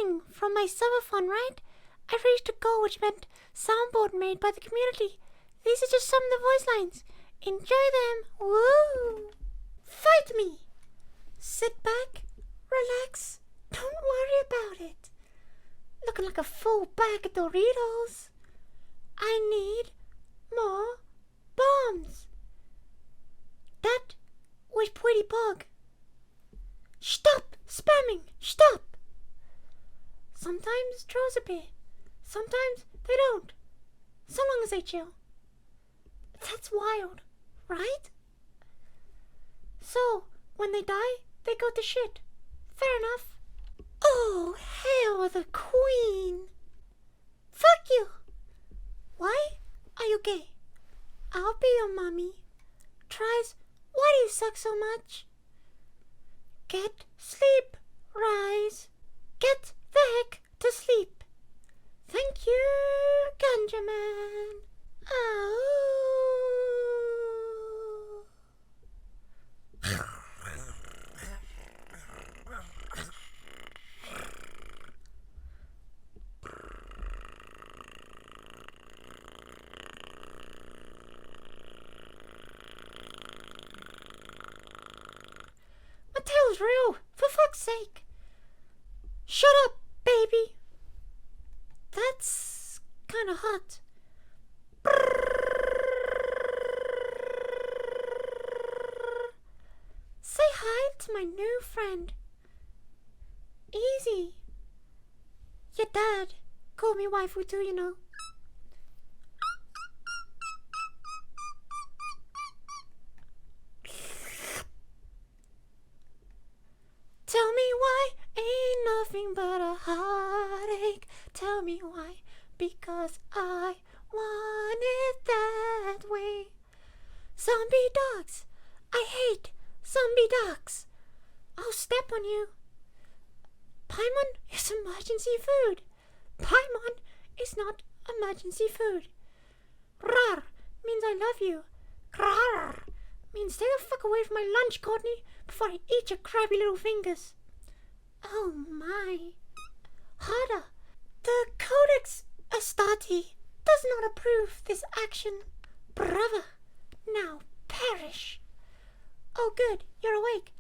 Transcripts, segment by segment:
thing from my summer fun, right? I reached a goal which meant soundboard made by the community. These are just some of the voice lines. Enjoy them. Woo! Fight me! Sit back, relax, don't worry about it. Looking like a full bag of Doritos. I need more bombs. That was pretty bug. Stop spamming, stop. Sometimes trolls appear, sometimes they don't. So long as they chill. That's wild, right? So, when they die, they go to shit. Fair enough. Oh, hail the queen. Fuck you. Why are you gay? I'll be your mommy. Tries, why do you suck so much? Get sleep, rise. Get the heck to sleep. Thank you, Ganja Man. Oh. My tail's real, for fuck's sake. Shut up, baby. That's kinda hot. Say hi to my new friend. Easy. Your dad called me waifu too, you know. Tell me why ain't nothing but a heartache. Tell me why, because I want it that way. Zombie dogs, I hate zombie dogs. I'll step on you. Paimon is emergency food. Paimon is not emergency food. Rar means I love you. Grar means stay the fuck away from my lunch, Courtney, before I eat your crabby little fingers. Oh my. Harder. The Codex Astarte does not approve this action. Brother, now perish. Oh good, you're awake.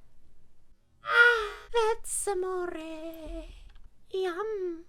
Ah, that's amore. Yum.